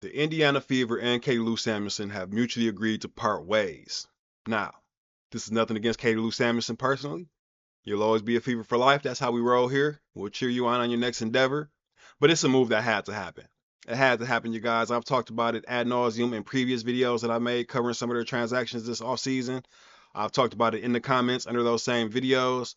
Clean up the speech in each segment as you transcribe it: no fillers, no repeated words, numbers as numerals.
The Indiana Fever and Katie Lou Samuelson have mutually agreed to part ways. Now, this is nothing against Katie Lou Samuelson personally. You'll always be a Fever for life. That's how we roll here. We'll cheer you on your next endeavor. But it's a move that had to happen. It had to happen, you guys. I've talked about it ad nauseum in previous videos that I made covering some of their transactions this offseason. I've talked about it in the comments under those same videos.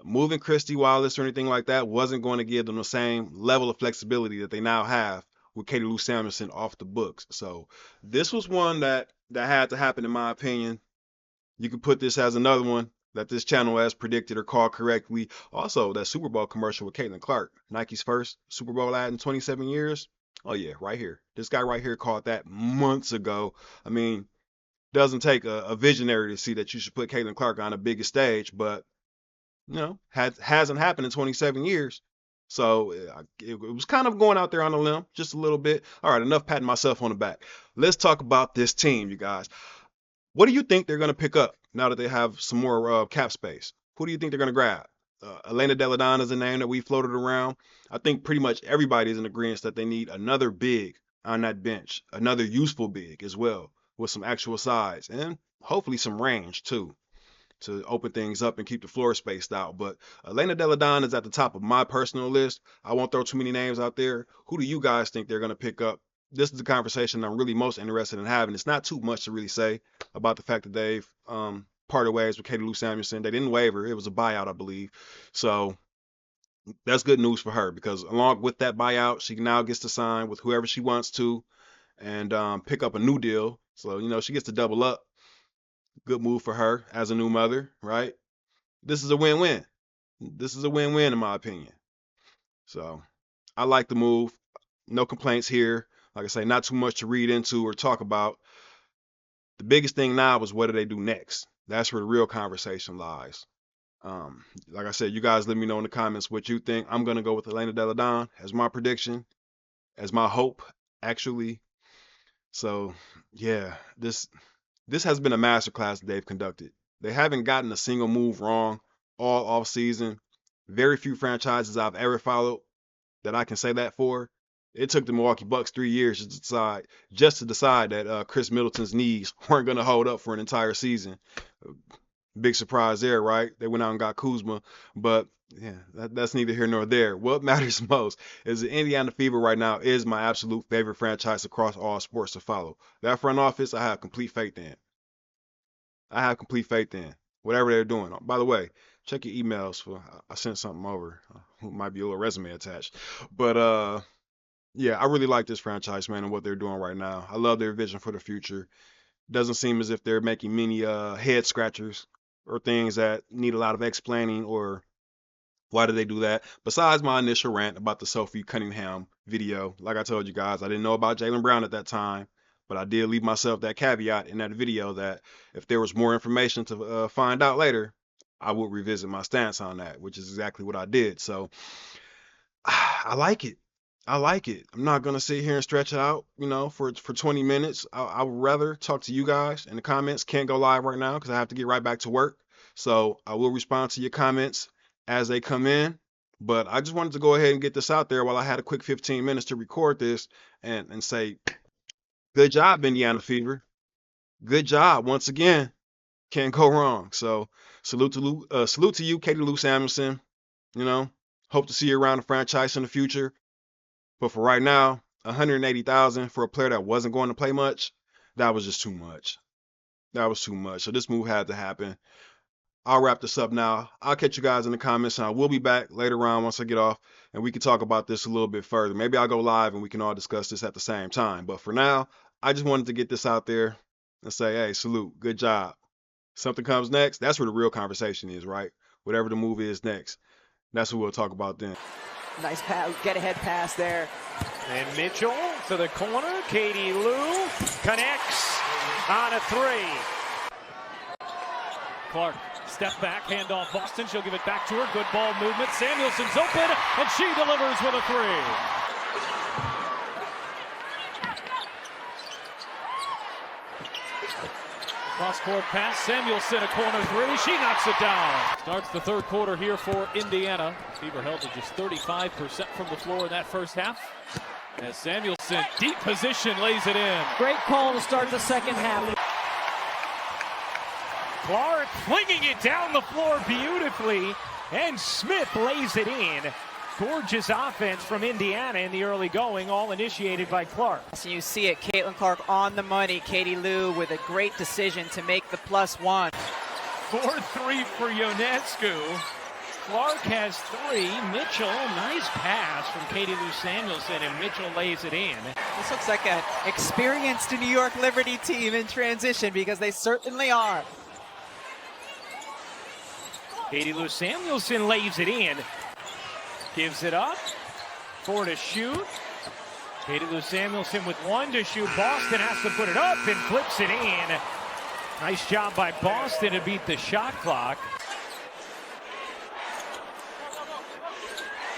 Moving Christy Wallace or anything like that wasn't going to give them the same level of flexibility that they now have with Katie Lou Samuelson off the books. So this was one that had to happen, in my opinion. You could put this as another one that this channel has predicted or called correctly. Also, that Super Bowl commercial with Caitlin Clark, Nike's first Super Bowl ad in 27 years. Oh yeah, right here. This guy right here called that months ago. I mean, doesn't take a visionary to see that you should put Caitlin Clark on the biggest stage, but hasn't happened in 27 years. So it was kind of going out there on a limb, just a little bit. All right, enough patting myself on the back. Let's talk about this team, you guys. What do you think they're going to pick up now that they have some more cap space? Who do you think they're going to grab? Elena Deladon is a name that we floated around. I think pretty much everybody is in agreement that they need another big on that bench, another useful big as well, with some actual size and hopefully some range too, to open things up and keep the floor spaced out. But Elena Deladon is at the top of my personal list. I won't throw too many names out there. Who do you guys think they're going to pick up? This is the conversation I'm really most interested in having. It's not too much to really say about the fact that they've parted ways with Katie Lou Samuelson. They didn't waiver. It was a buyout, I believe. So that's good news for her, because along with that buyout, she now gets to sign with whoever she wants to and pick up a new deal. So, she gets to double up. Good move for her as a new mother, right? This is a win-win. This is a win-win in my opinion. So I like the move. No complaints here. Like I say, not too much to read into or talk about. The biggest thing now is what do they do next? That's where the real conversation lies. Like I said, you guys let me know in the comments what you think. I'm going to go with Elena Deladon as my prediction, as my hope, actually. So, yeah, this has been a masterclass that they've conducted. They haven't gotten a single move wrong all off season. Very few franchises I've ever followed that I can say that for. It took the Milwaukee Bucks 3 years to decide that Chris Middleton's knees weren't going to hold up for an entire season. Big surprise there, right? They went out and got Kuzma, but yeah, that's neither here nor there. What matters most is the Indiana Fever right now is my absolute favorite franchise across all sports to follow. That front office, I have complete faith in. Whatever they're doing. By the way, check your emails for I sent something over. Might be a little resume attached, but yeah, I really like this franchise, man, and what they're doing right now. I love their vision for the future. Doesn't seem as if they're making many head scratchers or things that need a lot of explaining or why did they do that. Besides my initial rant about the Sophie Cunningham video, like I told you guys, I didn't know about Jaylen Brown at that time, but I did leave myself that caveat in that video that if there was more information to find out later, I would revisit my stance on that, which is exactly what I did. So I like it. I'm not going to sit here and stretch it out, for 20 minutes. I would rather talk to you guys in the comments. Can't go live right now because I have to get right back to work. So I will respond to your comments as they come in. But I just wanted to go ahead and get this out there while I had a quick 15 minutes to record this and say, good job, Indiana Fever. Good job once again. Can't go wrong. So salute to you, Katie Lou Samuelson. Hope to see you around the franchise in the future. But for right now, $180,000 for a player that wasn't going to play much, that was just too much. So this move had to happen. I'll wrap this up now. I'll catch you guys in the comments, and I will be back later on once I get off, and we can talk about this a little bit further. Maybe I'll go live and we can all discuss this at the same time. But for now, I just wanted to get this out there and say, hey, salute, good job. Something comes next, that's where the real conversation is, right? Whatever the move is next, that's what we'll talk about then. Nice pass, get-ahead pass there. And Mitchell to the corner. Katie Lou connects on a three. Clark, step back, handoff Boston. She'll give it back to her. Good ball movement. Samuelson's open, and she delivers with a three. Cross-court pass. Samuelson, a corner three. She knocks it down. Starts the third quarter here for Indiana. Fever held to just 35% from the floor in that first half. As Samuelson, deep position, lays it in. Great call to start the second half. Clark flinging it down the floor beautifully, and Smith lays it in. Gorgeous offense from Indiana in the early going, all initiated by Clark. So you see it, Caitlin Clark on the money. Katie Lou with a great decision to make the +1. 4-3 for Ionescu. Clark has 3. Mitchell, nice pass from Katie Lou Samuelson, and Mitchell lays it in. This looks like an experienced New York Liberty team in transition, because they certainly are. Katie Lou Samuelson lays it in. Gives it up. 4 to shoot. Katie Lou Samuelson with 1 to shoot. Boston has to put it up and flips it in. Nice job by Boston to beat the shot clock.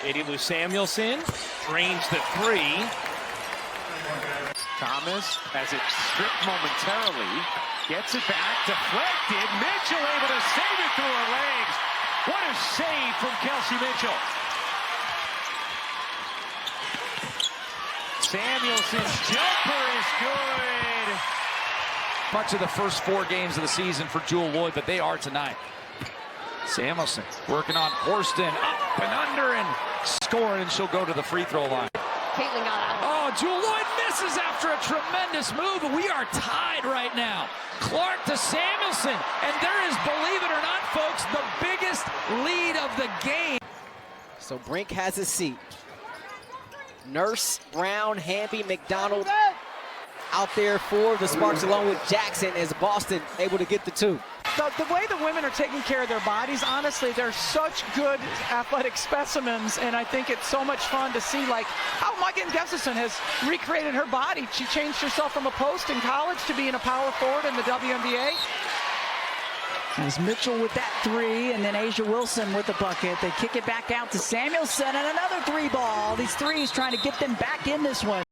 Katie Lou Samuelson drains the 3. Thomas has it stripped momentarily. Gets it back, deflected. Mitchell able to save it through her legs. What a save from Kelsey Mitchell. Samuelson's jumper is good. Much of the first 4 games of the season for Jewel Lloyd, but they are tonight. Samuelson working on Horston, up and under, and scoring, and she'll go to the free throw line. Caitlin got out. Oh, Jewel Lloyd misses after a tremendous move, and we are tied right now. Clark to Samuelson, and there is, believe it or not, folks, the biggest lead of the game. So Brink has his seat. Nurse, Brown, Hamby, McDonald out there for the Sparks, along with Jackson, as Boston able to get the 2. The way the women are taking care of their bodies, honestly, they're such good athletic specimens, and I think it's so much fun to see, like, how Megan Gustafson has recreated her body. She changed herself from a post in college to being a power forward in the WNBA. As Mitchell with that 3, and then Asia Wilson with the bucket. They kick it back out to Samuelson, and another 3 ball. These threes trying to get them back in this one.